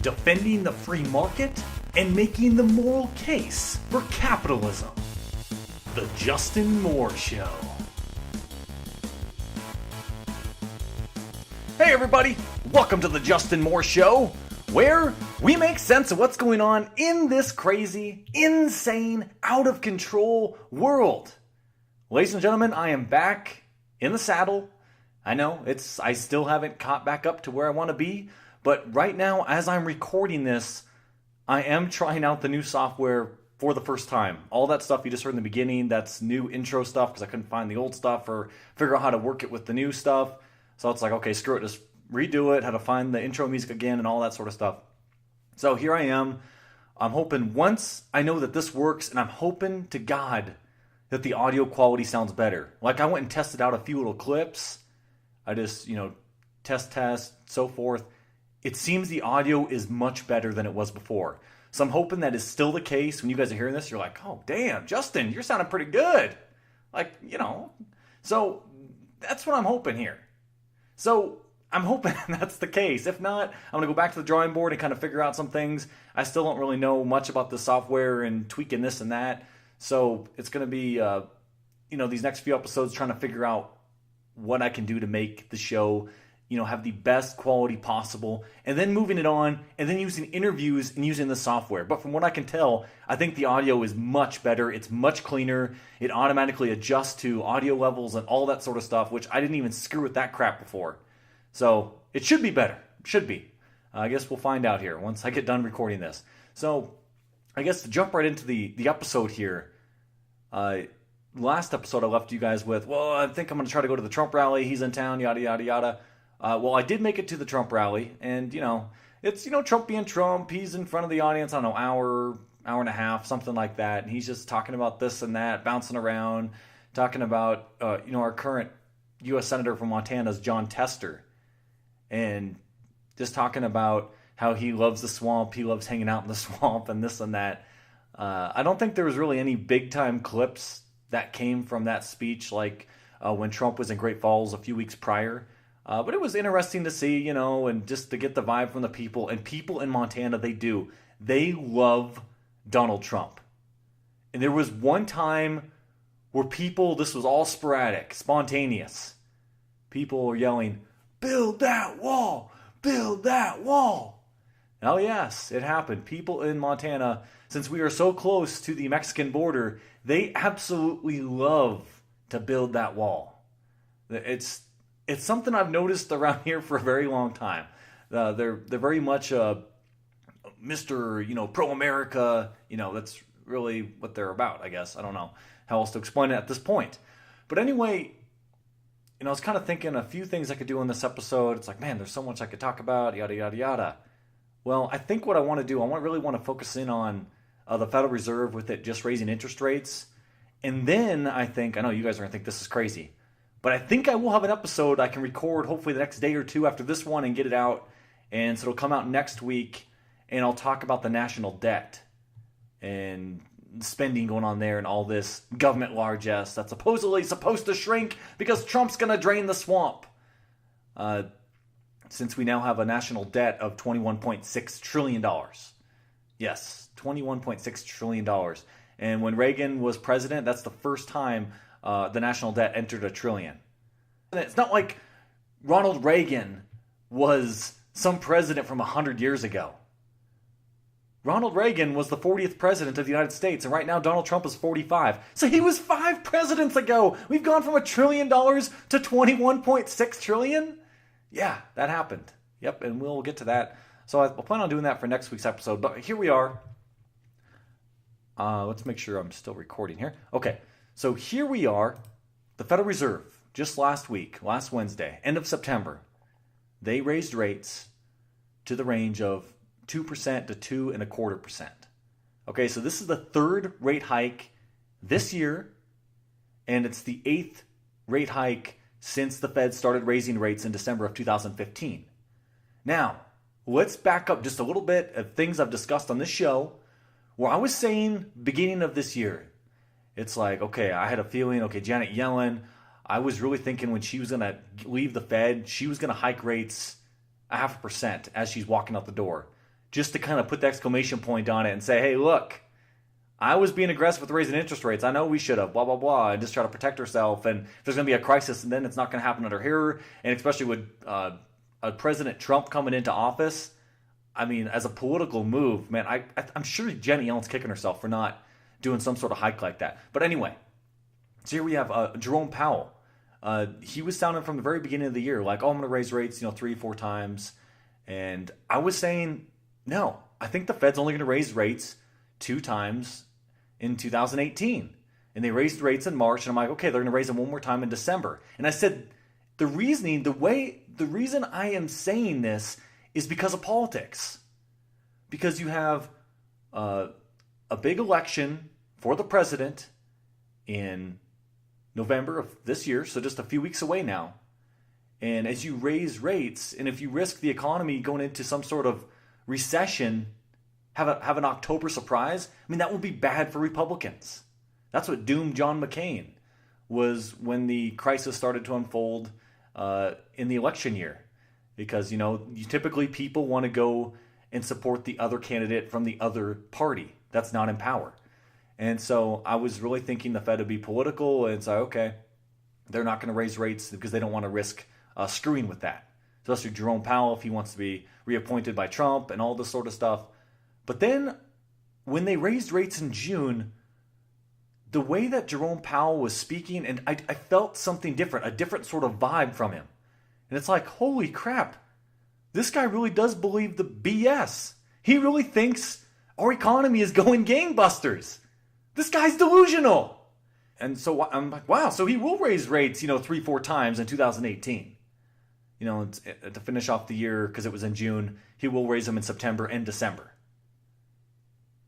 defending the free market and making the moral case for capitalism. The Justin Moore Show. Hey everybody, welcome to the Justin Moore Show, where we make sense of what's going on in this crazy, insane, out of control world. Ladies and gentlemen, I am back in the saddle. I know, I still haven't caught back up to where I want to be, but right now, as I'm recording this, I am trying out the new software for the first time. All that stuff you just heard in the beginning, that's new intro stuff because I couldn't find the old stuff or figure out how to work it with the new stuff. So it's like, okay, screw it, just redo it, how to find the intro music again and all that sort of stuff. So here I am. I'm hoping once I know that this works, and I'm hoping to God that the audio quality sounds better. Like I went and tested out a few little clips. I just, test, so forth. It seems the audio is much better than it was before. So I'm hoping that is still the case. When you guys are hearing this, you're like, oh, damn, Justin, you're sounding pretty good. So that's what I'm hoping here. So I'm hoping that's the case. If not, I'm going to go back to the drawing board and kind of figure out some things. I still don't really know much about the software and tweaking this and that. So it's going to be, these next few episodes trying to figure out what I can do to make the show, have the best quality possible, and then moving it on, and then using interviews and using the software. But from what I can tell, I think the audio is much better. It's much cleaner. It automatically adjusts to audio levels and all that sort of stuff, which I didn't even screw with that crap before. So it should be better. Should be. I guess we'll find out here once I get done recording this. So I guess to jump right into the episode here, last episode I left you guys with, well, I think I'm going to try to go to the Trump rally. He's in town, yada, yada, yada. Well, I did make it to the Trump rally, and, it's, Trump being Trump. He's in front of the audience, I don't know, hour and a half, something like that, and he's just talking about this and that, bouncing around, talking about, our current U.S. Senator from Montana is John Tester, and just talking about how he loves the swamp, he loves hanging out in the swamp, and this and that. I don't think there was really any big-time clips that came from that speech, like when Trump was in Great Falls a few weeks prior. But it was interesting to see, and just to get the vibe from the people. And people in Montana, they love Donald Trump. And there was one time where this was all sporadic, spontaneous. People were yelling, "Build that wall! Build that wall!" Oh yes, it happened. People in Montana, since we are so close to the Mexican border, they absolutely love to build that wall. It's something I've noticed around here for a very long time. They're very much Mr. Pro-America. That's really what they're about, I guess. I don't know how else to explain it at this point. But anyway, I was kind of thinking a few things I could do in this episode. It's like, man, there's so much I could talk about, yada, yada, yada. Well, I think what I want to do, really want to focus in on the Federal Reserve with it just raising interest rates. And then I know you guys are going to think this is crazy, but I think I will have an episode I can record hopefully the next day or two after this one and get it out. And so it'll come out next week, and I'll talk about the national debt and spending going on there and all this government largesse that's supposedly supposed to shrink because Trump's going to drain the swamp. Since we now have a national debt of $21.6 trillion. Yes, $21.6 trillion. And when Reagan was president, that's the first time the national debt entered $1 trillion. And it's not like Ronald Reagan was some president from 100 years ago. Ronald Reagan was the 40th president of the United States, and right now Donald Trump is 45. So he was 5 presidents ago. We've gone from $1 trillion to $21.6 trillion. Yeah, that happened. Yep, and we'll get to that. So I plan on doing that for next week's episode. But here we are. Let's make sure I'm still recording here. Okay, so here we are. The Federal Reserve, just last Wednesday, end of September, they raised rates to the range of 2% to 2.25%. Okay, so this is the third rate hike this year, and it's the 8th rate hike since the Fed started raising rates in December of 2015. Now, let's back up just a little bit of things I've discussed on this show where I was saying beginning of this year, it's like, okay, I had a feeling, Janet Yellen, I was really thinking when she was going to leave the Fed, she was going to hike rates 0.5% as she's walking out the door. just to kind of put the exclamation point on it and say, hey, look, I was being aggressive with raising interest rates. I know we should have, blah, blah, blah, and just try to protect herself. And if there's going to be a crisis, and then it's not going to happen under here. And especially with President Trump coming into office, I mean, as a political move, man, I'm sure Jenny Yellen's kicking herself for not doing some sort of hike like that. But anyway, so here we have Jerome Powell. He was sounding from the very beginning of the year like, oh, I'm going to raise rates, 3 or 4 times. And I was saying, no, I think the Fed's only going to raise rates 2 times in 2018. And they raised rates in March, and I'm like, okay, they're going to raise them one more time in December. And I said, the reason I am saying this is because of politics. Because you have a big election for the president in November of this year, so just a few weeks away now. And as you raise rates, and if you risk the economy going into some sort of recession, have an October surprise, I mean, that will be bad for Republicans. That's what doomed John McCain, was when the crisis started to unfold in the election year. Because, typically people want to go and support the other candidate from the other party that's not in power. And so I was really thinking the Fed would be political and say, okay, they're not going to raise rates because they don't want to risk screwing with that. Especially Jerome Powell, if he wants to be reappointed by Trump and all this sort of stuff. But then when they raised rates in June, the way that Jerome Powell was speaking, and I felt something different, a different sort of vibe from him. And it's like, holy crap, this guy really does believe the BS. He really thinks our economy is going gangbusters. This guy's delusional. And so I'm like, wow, so he will raise rates, 3-4 times in 2018. To finish off the year, because it was in June, he will raise them in September and December.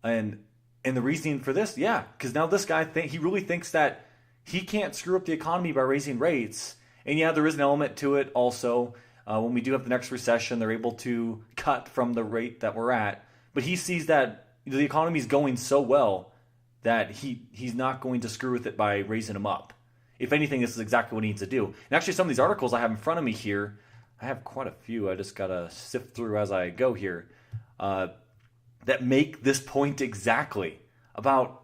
And the reasoning for this, yeah, because now this guy, he really thinks that he can't screw up the economy by raising rates. And yeah, there is an element to it also. When we do have the next recession, they're able to cut from the rate that we're at. But he sees that the economy is going so well that he's not going to screw with it by raising them up. If anything, this is exactly what he needs to do. And actually, some of these articles I have in front of me here, I have quite a few. I just got to sift through as I go here, that make this point exactly about,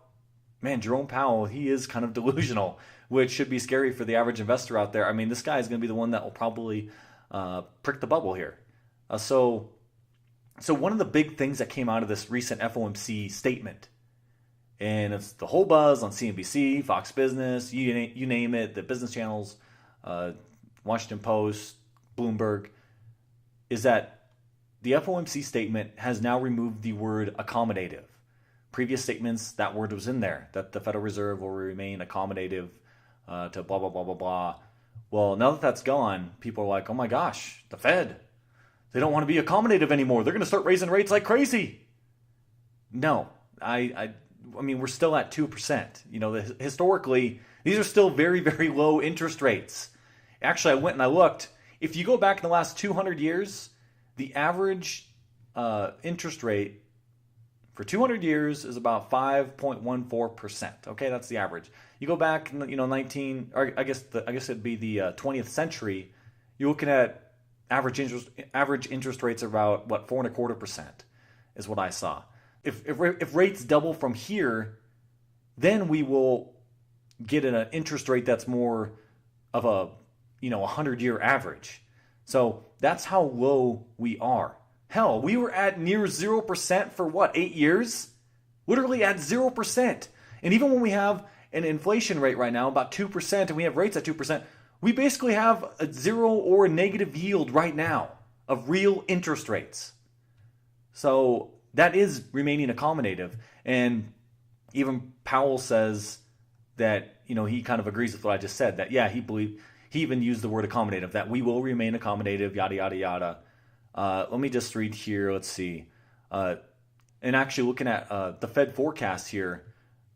man, Jerome Powell, he is kind of delusional, which should be scary for the average investor out there. I mean, this guy is going to be the one that will probably prick the bubble here. So one of the big things that came out of this recent FOMC statement, and it's the whole buzz on CNBC, Fox Business, you name it, the business channels, Washington Post, Bloomberg, is that the FOMC statement has now removed the word accommodative. Previous statements, that word was in there, that the Federal Reserve will remain accommodative to blah, blah, blah, blah, blah. Well, now that that's gone, people are like, oh my gosh, the Fed, they don't want to be accommodative anymore. They're going to start raising rates like crazy. No, I mean, we're still at 2%. Historically, these are still very, very low interest rates. Actually, I went and I looked. If you go back in the last 200 years, the average interest rate for 200 years is about 5.14%. Okay, that's the average. You go back, I guess it'd be the 20th century. You're looking at average interest rates are about 4.25% is what I saw. If rates double from here, then we will get an interest rate that's more of a 100-year average. So that's how low we are. Hell, we were at near 0% for 8 years? Literally at 0%. And even when we have an inflation rate right now, about 2%, and we have rates at 2%, we basically have a zero or a negative yield right now of real interest rates. So that is remaining accommodative. And even Powell says that, he kind of agrees with what I just said, that, yeah, he even used the word accommodative, that we will remain accommodative, yada, yada, yada. Let me just read here. Let's see. And actually looking at the Fed forecast here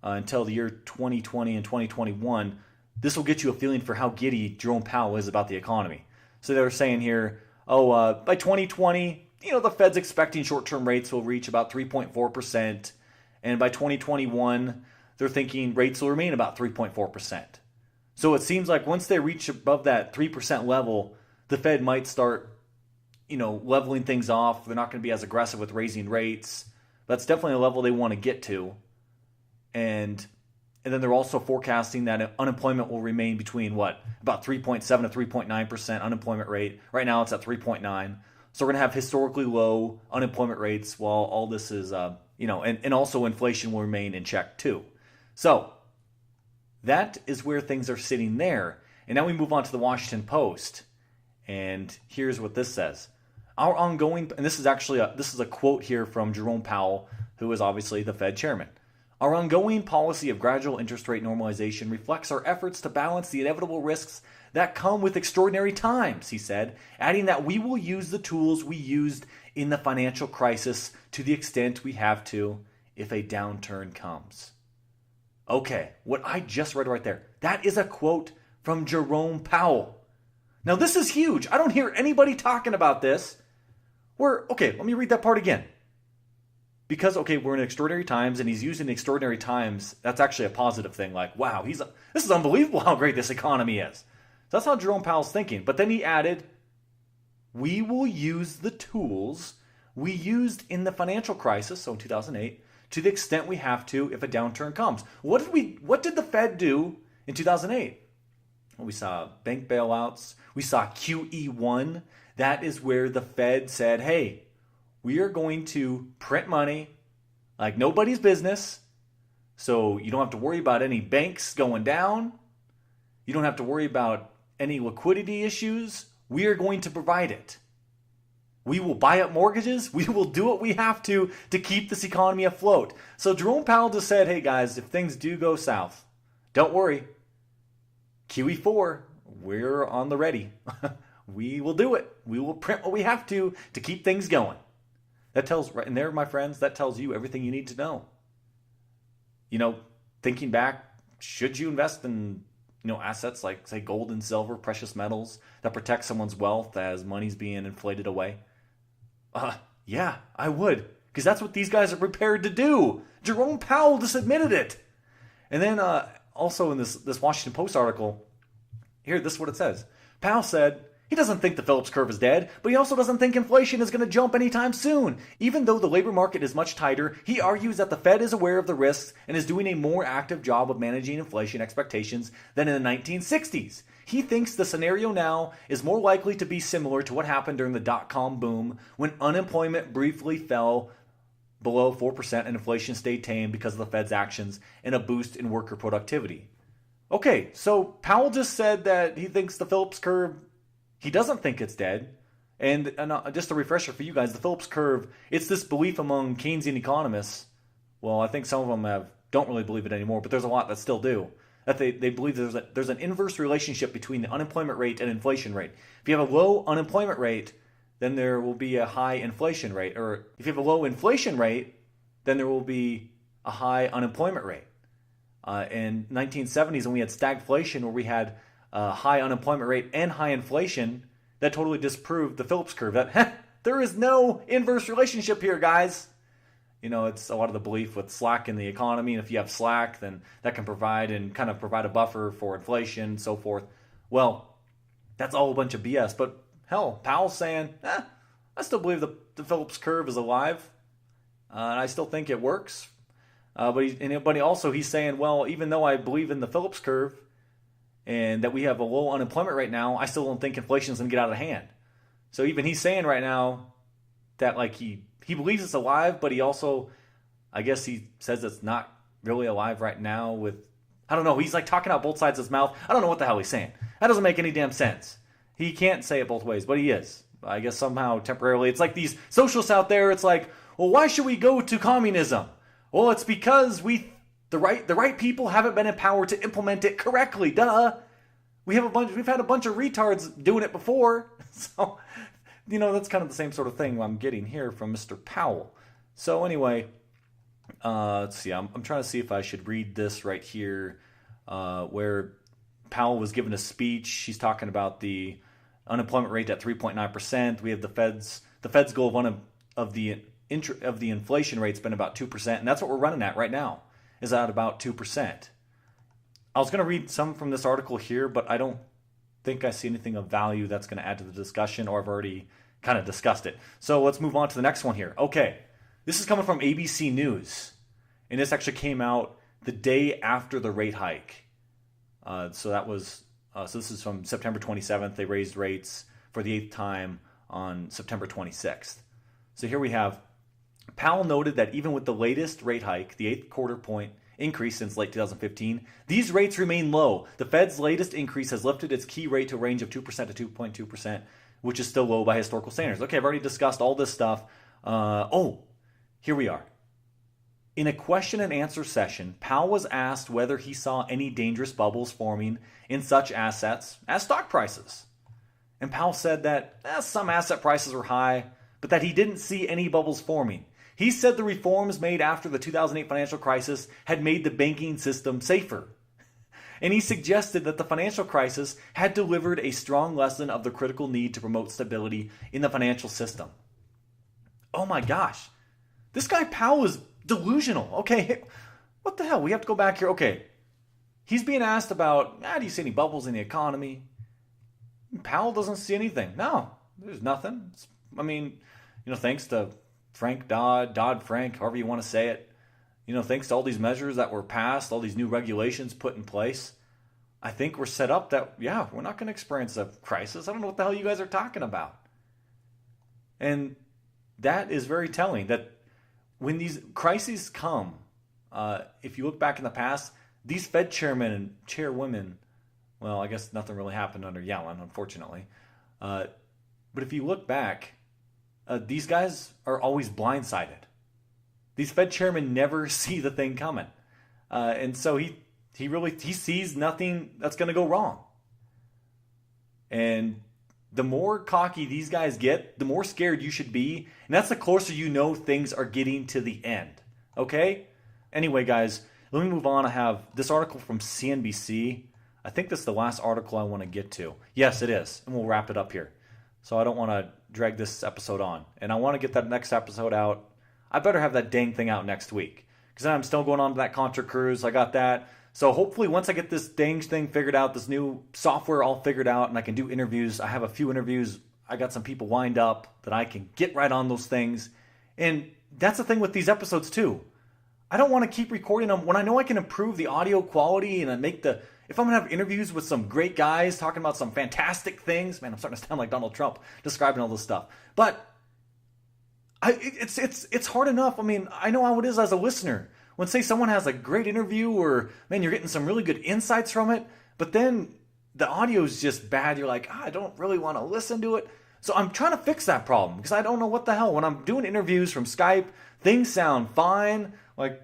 until the year 2020 and 2021, this will get you a feeling for how giddy Jerome Powell is about the economy. So they're saying here, by 2020, the Fed's expecting short-term rates will reach about 3.4%. And by 2021, they're thinking rates will remain about 3.4%. So it seems like once they reach above that 3% level, the Fed might start, leveling things off. They're not going to be as aggressive with raising rates. That's definitely a level they want to get to. And then they're also forecasting that unemployment will remain between about 3.7 to 3.9% unemployment rate. Right now it's at 3.9. So we're going to have historically low unemployment rates while all this is, and also inflation will remain in check too. So that is where things are sitting there. And now we move on to the Washington Post. And here's what this says. Our ongoing, and this is a quote here from Jerome Powell, who is obviously the Fed chairman. Our ongoing policy of gradual interest rate normalization reflects our efforts to balance the inevitable risks that come with extraordinary times, he said, adding that we will use the tools we used in the financial crisis to the extent we have to if a downturn comes. Okay, what I just read right there, that is a quote from Jerome Powell. Now this is huge. I don't hear anybody talking about this. Let me read that part again. Because, we're in extraordinary times, and he's using extraordinary times. That's actually a positive thing. Like, wow, this is unbelievable how great this economy is. So that's how Jerome Powell's thinking. But then he added, we will use the tools we used in the financial crisis, so in 2008, to the extent we have to if a downturn comes. What did the Fed do in 2008? Well, we saw bank bailouts. We saw QE1. That is where the Fed said, hey, we are going to print money like nobody's business, so you don't have to worry about any banks going down. You don't have to worry about any liquidity issues. We are going to provide it. We will buy up mortgages. We will do what we have to keep this economy afloat. So Jerome Powell just said, hey guys, if things do go south, don't worry. QE4, we're on the ready. We will do it. We will print what we have to keep things going. That tells, right in there, my friends, that tells you everything you need to know. Thinking back, should you invest in, assets like, say, gold and silver, precious metals that protect someone's wealth as money's being inflated away? Yeah, I would, because that's what these guys are prepared to do. Jerome Powell just admitted it. And then also in this Washington Post article, here, this is what it says. Powell said, he doesn't think the Phillips curve is dead, but he also doesn't think inflation is going to jump anytime soon. Even though the labor market is much tighter, he argues that the Fed is aware of the risks and is doing a more active job of managing inflation expectations than in the 1960s. He thinks the scenario now is more likely to be similar to what happened during the dot-com boom, when unemployment briefly fell below 4% and inflation stayed tame because of the Fed's actions and a boost in worker productivity. Okay, so Powell just said that he thinks the Phillips curve, he doesn't think it's dead. And just a refresher for you guys, the Phillips curve, it's this belief among Keynesian economists. Well, I think some of them don't really believe it anymore, but there's a lot that still do. That they believe there's an inverse relationship between the unemployment rate and inflation rate. If you have a low unemployment rate, then there will be a high inflation rate. Or if you have a low inflation rate, then there will be a high unemployment rate. In 1970s, when we had stagflation, where we had high unemployment rate and high inflation, that totally disproved the Phillips curve. That there is no inverse relationship here, guys. It's a lot of the belief with slack in the economy, and if you have slack, then that can provide a buffer for inflation and so forth. Well, that's all a bunch of BS. But hell, Powell's saying, I still believe the Phillips curve is alive, and I still think it works. But also he's saying, well, even though I believe in the Phillips curve and that we have a low unemployment right now, I still don't think inflation is going to get out of hand. So even he's saying right now that he believes it's alive, but he also, I guess he says it's not really alive right now I don't know, he's talking out both sides of his mouth. I don't know what the hell he's saying. That doesn't make any damn sense. He can't say it both ways, but he is. I guess somehow temporarily. It's like these socialists out there, it's like, well, why should we go to communism? Well, it's because the right people haven't been empowered to implement it correctly. Duh. We've had a bunch of retards doing it before. So, that's kind of the same sort of thing I'm getting here from Mr. Powell. So anyway, let's see. I'm trying to see if I should read this right here, where Powell was giving a speech. He's talking about the unemployment rate at 3.9%. We have the Fed's goal of the inflation rate's been about 2%, and that's what we're running at right now, is at about 2%. I was going to read some from this article here, but I don't think I see anything of value that's going to add to the discussion, or I've already kind of discussed it. So let's move on to the next one here. Okay, this is coming from ABC News, and this actually came out the day after the rate hike. So this is from September 27th. They raised rates for the 8th time on September 26th. So here we have, Powell noted that even with the latest rate hike, the 8th quarter point increase since late 2015, these rates remain low. The Fed's latest increase has lifted its key rate to a range of 2% to 2.2%, which is still low by historical standards. Okay, I've already discussed all this stuff. Here we are. In a question and answer session, Powell was asked whether he saw any dangerous bubbles forming in such assets as stock prices. And Powell said that some asset prices were high, but that he didn't see any bubbles forming. He said the reforms made after the 2008 financial crisis had made the banking system safer. And he suggested that the financial crisis had delivered a strong lesson of the critical need to promote stability in the financial system. Oh my gosh. This guy Powell is delusional. Okay, what the hell? We have to go back here. Okay, he's being asked about, do you see any bubbles in the economy? Powell doesn't see anything. No, there's nothing. Thanks to Frank Dodd-Frank, however you want to say it, thanks to all these measures that were passed, all these new regulations put in place, I think we're set up that, we're not going to experience a crisis. I don't know what the hell you guys are talking about. And that is very telling, that when these crises come, if you look back in the past, these Fed chairmen and chairwomen, well, I guess nothing really happened under Yellen, unfortunately. But if you look back, these guys are always blindsided. These Fed chairmen never see the thing coming. And so he sees nothing that's going to go wrong. And the more cocky these guys get, the more scared you should be. And that's the closer you know things are getting to the end. Okay? Anyway, guys, let me move on. I have this article from CNBC. I think this is the last article I want to get to. Yes, it is. And we'll wrap it up here. So I don't want to drag this episode on. And I want to get that next episode out. I better have that dang thing out next week. Because I'm still going on to that Contra cruise. I got that. So hopefully once I get this dang thing figured out, this new software all figured out, and I can do interviews. I have a few interviews. I got some people lined up that I can get right on those things. And that's the thing with these episodes too. I don't want to keep recording them when I know I can improve the audio quality and if I'm going to have interviews with some great guys talking about some fantastic things, man, I'm starting to sound like Donald Trump describing all this stuff. But it's hard enough. I know how it is as a listener. When, say, someone has a great interview or, man, you're getting some really good insights from it, but then the audio is just bad. You're like, I don't really want to listen to it. So I'm trying to fix that problem because I don't know what the hell. When I'm doing interviews from Skype, things sound fine. Like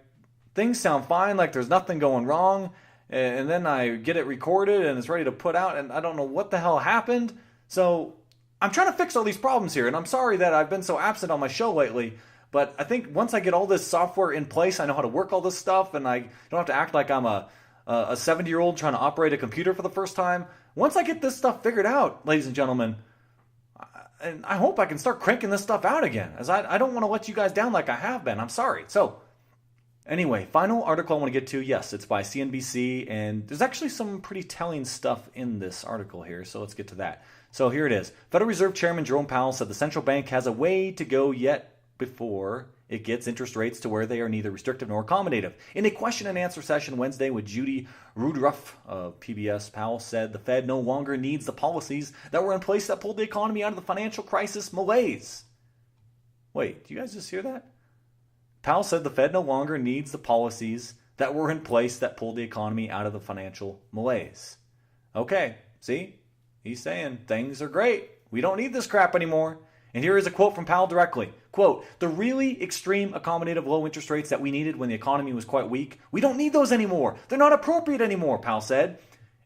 there's nothing going wrong. And then I get it recorded and it's ready to put out and I don't know what the hell happened. So I'm trying to fix all these problems here. And I'm sorry that I've been so absent on my show lately. But I think once I get all this software in place, I know how to work all this stuff, and I don't have to act like I'm a 70-year-old trying to operate a computer for the first time. Once I get this stuff figured out, ladies and gentlemen, and I hope I can start cranking this stuff out again, as I don't want to let you guys down like I have been. I'm sorry. So anyway, final article I want to get to. Yes, it's by CNBC, and there's actually some pretty telling stuff in this article here, so let's get to that. So here it is. Federal Reserve Chairman Jerome Powell said the central bank has a way to go yet before it gets interest rates to where they are neither restrictive nor accommodative. In a question and answer session Wednesday with Judy Woodruff of PBS, Powell said the Fed no longer needs the policies that were in place that pulled the economy out of the financial crisis malaise. Wait, do you guys just hear that? Powell said the Fed no longer needs the policies that were in place that pulled the economy out of the financial malaise. Okay, see? He's saying things are great. We don't need this crap anymore. And here is a quote from Powell directly. Quote, the really extreme accommodative low interest rates that we needed when the economy was quite weak, we don't need those anymore. They're not appropriate anymore, Powell said.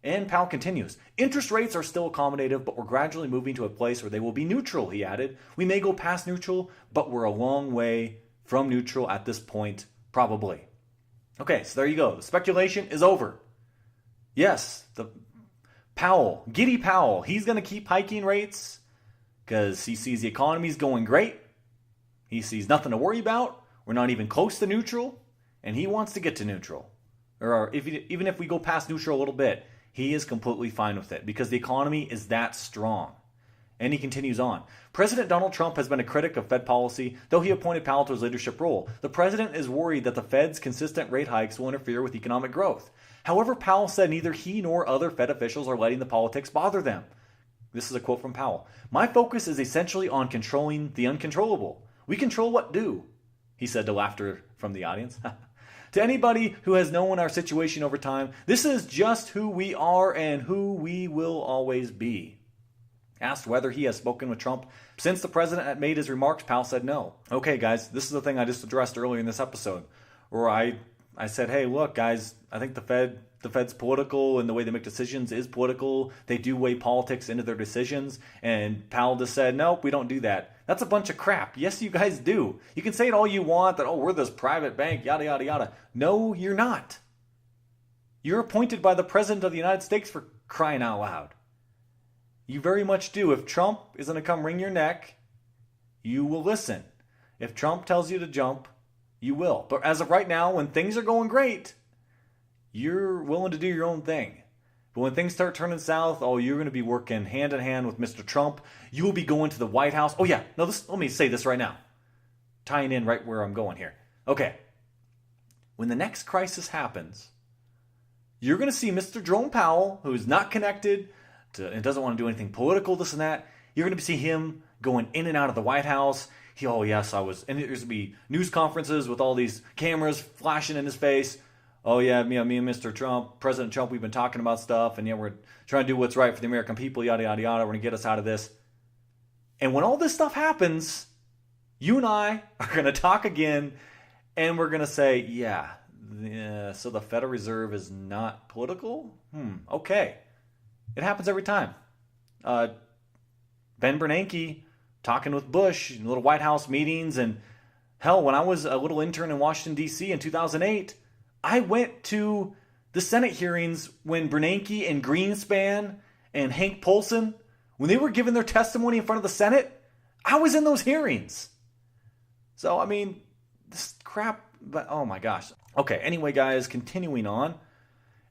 And Powell continues, interest rates are still accommodative, but we're gradually moving to a place where they will be neutral, he added. We may go past neutral, but we're a long way from neutral at this point, probably. Okay, so there you go. The speculation is over. Yes, Giddy Powell, he's going to keep hiking rates because he sees the economy's going great. He sees nothing to worry about. We're not even close to neutral, and he wants to get to neutral. Or even if we go past neutral a little bit, he is completely fine with it because the economy is that strong. And he continues on. President Donald Trump has been a critic of Fed policy, though he appointed Powell to his leadership role. The president is worried that the Fed's consistent rate hikes will interfere with economic growth. However, Powell said neither he nor other Fed officials are letting the politics bother them. This is a quote from Powell. My focus is essentially on controlling the uncontrollable. We control what do, he said to laughter from the audience. To anybody who has known our situation over time, this is just who we are and who we will always be. Asked whether he has spoken with Trump since the president had made his remarks, Powell said no. Okay, guys, this is the thing I just addressed earlier in this episode, where I said, hey, look, guys, I think the Fed's political and the way they make decisions is political. They do weigh politics into their decisions. And Powell just said, nope, we don't do that. That's a bunch of crap. Yes, you guys do. You can say it all you want that, oh, we're this private bank, yada, yada, yada. No, you're not. You're appointed by the president of the United States, for crying out loud. You very much do. If Trump is going to come wring your neck, you will listen. If Trump tells you to jump, you will. But as of right now, when things are going great, you're willing to do your own thing. But when things start turning south, oh, you're going to be working hand in hand with Mr. Trump. You will be going to the White House. Oh, yeah. No, let me say this right now. Tying in right where I'm going here. Okay. When the next crisis happens, you're going to see Mr. Jerome Powell, who's not connected and doesn't want to do anything political, this and that. You're going to see him going in and out of the White House. Oh, yes, I was. And there's going to be news conferences with all these cameras flashing in his face. Oh, yeah, me and Mr. Trump, President Trump, we've been talking about stuff. And yeah, we're trying to do what's right for the American people, yada, yada, yada. We're going to get us out of this. And when all this stuff happens, you and I are going to talk again. And we're going to say, yeah, so the Federal Reserve is not political? Okay. It happens every time. Ben Bernanke talking with Bush in little White House meetings. And hell, when I was a little intern in Washington, D.C. in 2008, I went to the Senate hearings when Bernanke and Greenspan and Hank Paulson, when they were giving their testimony in front of the Senate, I was in those hearings. So, I mean, this crap, but oh my gosh. Okay, anyway, guys, continuing on.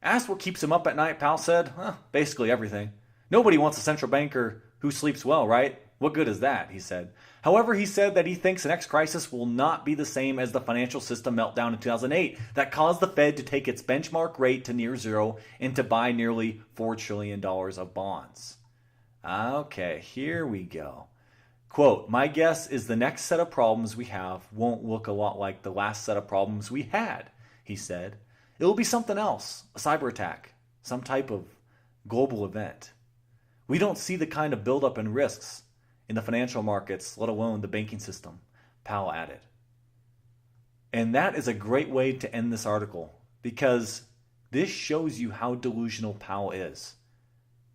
Asked what keeps him up at night, Powell said, basically everything. Nobody wants a central banker who sleeps well, right? What good is that, he said. However, he said that he thinks the next crisis will not be the same as the financial system meltdown in 2008 that caused the Fed to take its benchmark rate to near zero and to buy nearly $4 trillion of bonds. Okay, here we go. Quote, my guess is the next set of problems we have won't look a lot like the last set of problems we had, he said. It will be something else, a cyber attack, some type of global event. We don't see the kind of buildup in risks in the financial markets, let alone the banking system, Powell added. And that is a great way to end this article, because this shows you how delusional Powell is.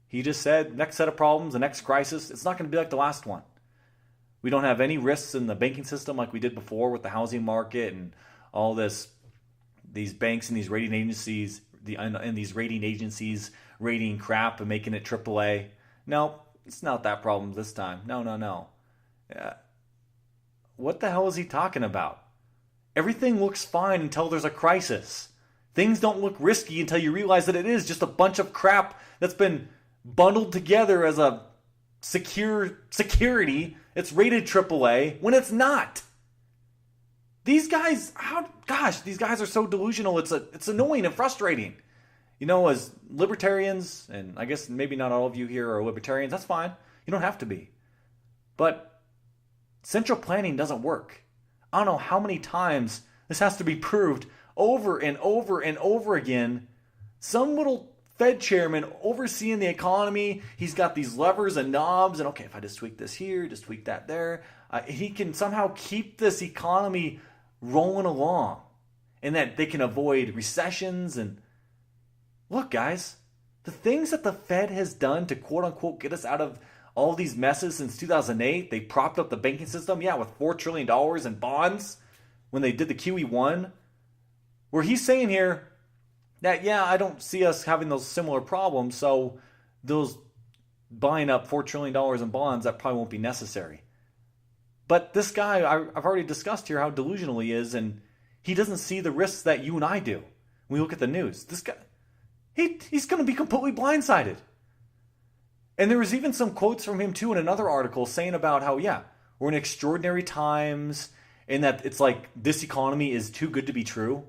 He just said, next set of problems, the next crisis, it's not going to be like the last one. We don't have any risks in the banking system like we did before with the housing market and all this, these banks and these rating agencies, rating crap and making it AAA. No, it's not that problem this time. No. What the hell is he talking about? Everything looks fine until there's a crisis. Things don't look risky until you realize that it is just a bunch of crap that's been bundled together as a security. It's rated AAA when it's not. These guys, these guys are so delusional. It's annoying and frustrating. You know, as libertarians, and I guess maybe not all of you here are libertarians, that's fine. You don't have to be. But central planning doesn't work. I don't know how many times this has to be proved over and over and over again. Some little Fed chairman overseeing the economy, he's got these levers and knobs, and okay, if I just tweak this here, just tweak that there, he can somehow keep this economy rolling along, and that they can avoid recessions. And look, guys, the things that the Fed has done to quote-unquote get us out of all these messes since 2008, they propped up the banking system, with $4 trillion in bonds when they did the QE1, where he's saying here that, I don't see us having those similar problems, so those buying up $4 trillion in bonds, that probably won't be necessary. But this guy, I've already discussed here how delusional he is, and he doesn't see the risks that you and I do when we look at the news. This guy, he's going to be completely blindsided. And there was even some quotes from him too in another article saying about how, yeah, we're in extraordinary times and that it's like this economy is too good to be true.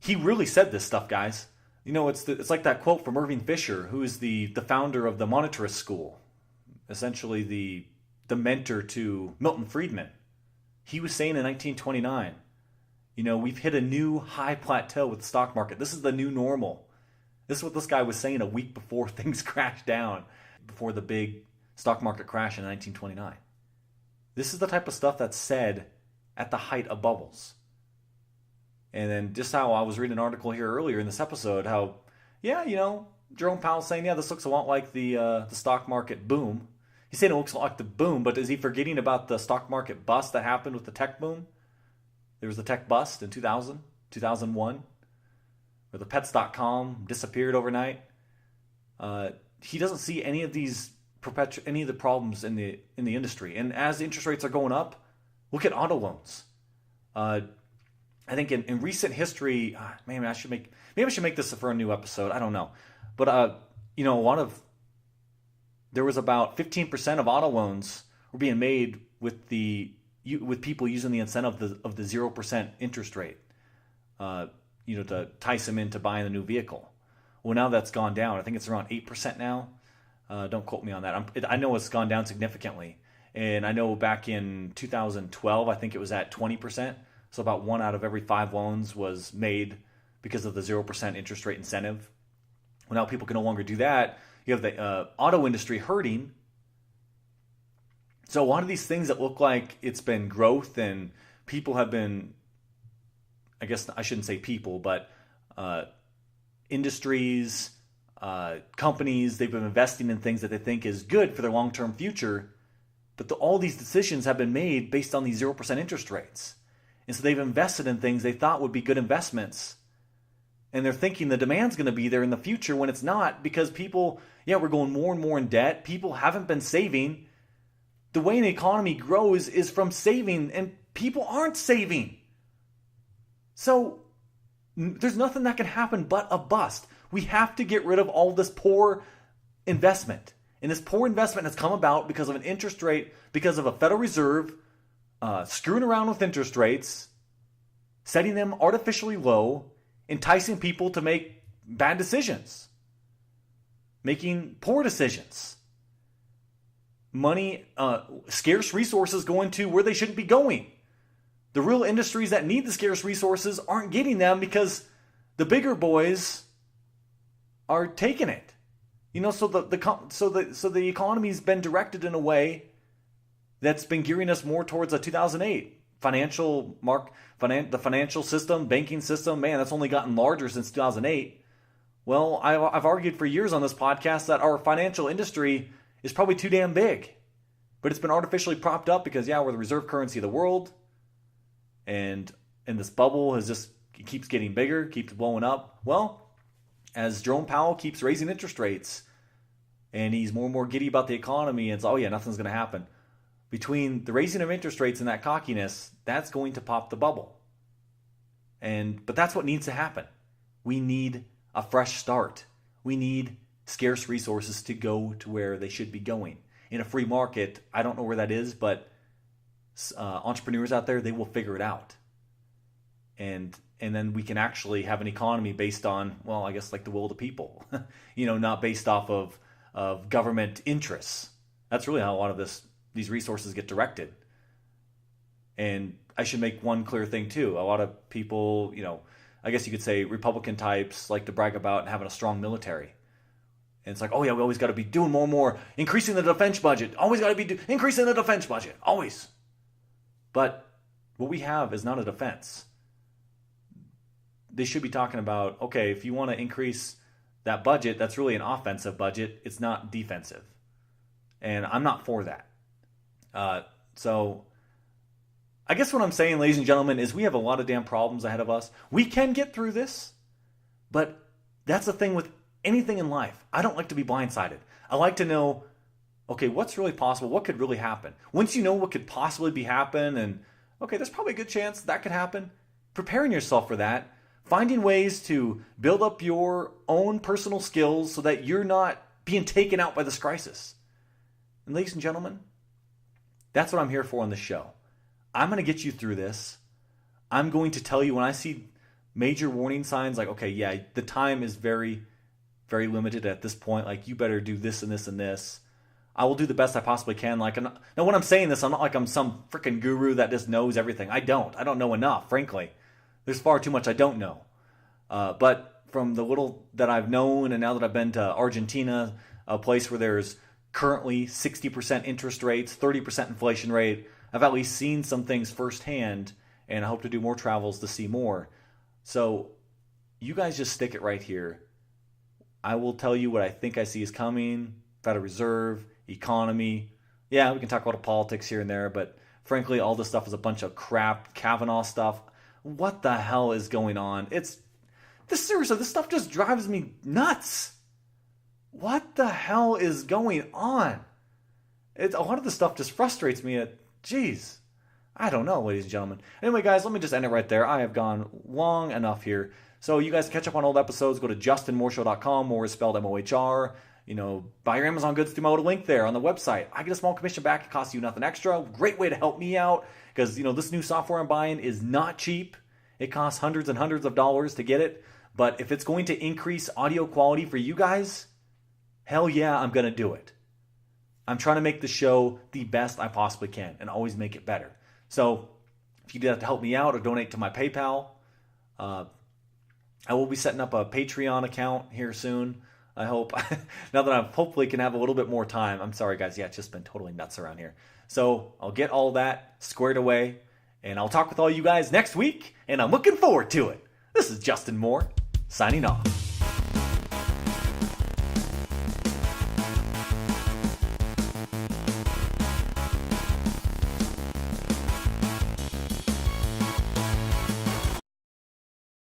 He really said this stuff, guys. You know, it's like that quote from Irving Fisher, who is the founder of the monetarist school, essentially the mentor to Milton Friedman. He was saying in 1929, you know, we've hit a new high plateau with the stock market. This is the new normal. This is what this guy was saying a week before things crashed down, before the big stock market crash in 1929. This is the type of stuff that's said at the height of bubbles. And then just how I was reading an article here earlier in this episode, how, yeah, you know, Jerome Powell saying, yeah, this looks a lot like the stock market boom. He's saying it looks a lot like the boom, but is he forgetting about the stock market bust that happened with the tech boom? There was the tech bust in 2000, 2001, where the pets.com disappeared overnight. He doesn't see any of these any of the problems in the industry. And as interest rates are going up, look at auto loans. I think in recent history, maybe I should make this for a new episode. I don't know, but you know, there was about 15% of auto loans were being made with people using the incentive of the 0% interest rate, you know, to entice them into buying a new vehicle. Well, now that's gone down. I think it's around 8% now. Don't quote me on that. I know it's gone down significantly. And I know back in 2012, I think it was at 20%. So about 1 out of every 5 loans was made because of the 0% interest rate incentive. Well, now people can no longer do that. You have the auto industry hurting. So a lot of these things that look like it's been growth and people have been, I guess I shouldn't say people, but industries, companies, they've been investing in things that they think is good for their long-term future. But all these decisions have been made based on these 0% interest rates. And so they've invested in things they thought would be good investments. And they're thinking the demand's going to be there in the future when it's not, because people, yeah, we're going more and more in debt. People haven't been saving. The way an economy grows is from saving, and people aren't saving. So there's nothing that can happen but a bust. We have to get rid of all this poor investment. And this poor investment has come about because of an interest rate, because of a Federal Reserve screwing around with interest rates, setting them artificially low, enticing people to make bad decisions, making poor decisions. Money, scarce resources going to where they shouldn't be going. The real industries that need the scarce resources aren't getting them because the bigger boys are taking it. You know, so the economy's been directed in a way that's been gearing us more towards a 2008 the financial system, banking system. Man, that's only gotten larger since 2008. Well, I've argued for years on this podcast that our financial industry is probably too damn big, but it's been artificially propped up because, yeah, we're the reserve currency of the world, and this bubble keeps getting bigger, keeps blowing up. Well, as Jerome Powell keeps raising interest rates, and he's more and more giddy about the economy, and it's, oh yeah, nothing's going to happen. Between the raising of interest rates and that cockiness, that's going to pop the bubble. But that's what needs to happen. We need a fresh start. We need scarce resources to go to where they should be going. In a free market, I don't know where that is, but entrepreneurs out there, they will figure it out. And then we can actually have an economy based on, well, I guess like the will of the people, you know, not based off of government interests. That's really how a lot of these resources get directed. And I should make one clear thing too. A lot of people, you know, I guess you could say Republican types like to brag about having a strong military. And it's like, oh yeah, we always got to be doing more and more, increasing the defense budget. Always got to be increasing the defense budget, always. But what we have is not a defense. They should be talking about, okay, if you want to increase that budget, that's really an offensive budget. It's not defensive. And I'm not for that. So I guess what I'm saying, ladies and gentlemen, is we have a lot of damn problems ahead of us. We can get through this, but that's the thing with anything in life. I don't like to be blindsided. I like to know, okay, what's really possible? What could really happen? Once you know what could possibly happen, and okay, there's probably a good chance that could happen, preparing yourself for that, finding ways to build up your own personal skills so that you're not being taken out by this crisis. And ladies and gentlemen, that's what I'm here for on this show. I'm going to get you through this. I'm going to tell you when I see major warning signs like, okay, yeah, the time is very, very limited at this point. Like, you better do this and this and this. I will do the best I possibly can. Now, when I'm saying this, I'm not like I'm some freaking guru that just knows everything. I don't know enough, frankly. There's far too much I don't know. But from the little that I've known, and now that I've been to Argentina, a place where there's currently 60% interest rates, 30% inflation rate, I've at least seen some things firsthand, and I hope to do more travels to see more. So you guys just stick it right here. I will tell you what I think I see is coming. Federal Reserve, economy. Yeah, we can talk about politics here and there, but frankly, all this stuff is a bunch of crap. Kavanaugh stuff. What the hell is going on? Seriously, this stuff just drives me nuts. What the hell is going on? A lot of this stuff just frustrates me. Geez, I don't know, ladies and gentlemen. Anyway, guys, let me just end it right there. I have gone long enough here. So you guys can catch up on old episodes. Go to justinmooreshow.com. More is spelled M-O-H-R. Buy your Amazon goods through my little link there on the website. I get a small commission back. It costs you nothing extra. Great way to help me out because, this new software I'm buying is not cheap. It costs hundreds and hundreds of dollars to get it. But if it's going to increase audio quality for you guys, hell yeah, I'm going to do it. I'm trying to make the show the best I possibly can and always make it better. So if you do that to help me out or donate to my PayPal, I will be setting up a Patreon account here soon. I hope. Now that I hopefully can have a little bit more time. I'm sorry, guys. Yeah, it's just been totally nuts around here. So I'll get all that squared away, and I'll talk with all you guys next week, and I'm looking forward to it. This is Justin Moore, signing off.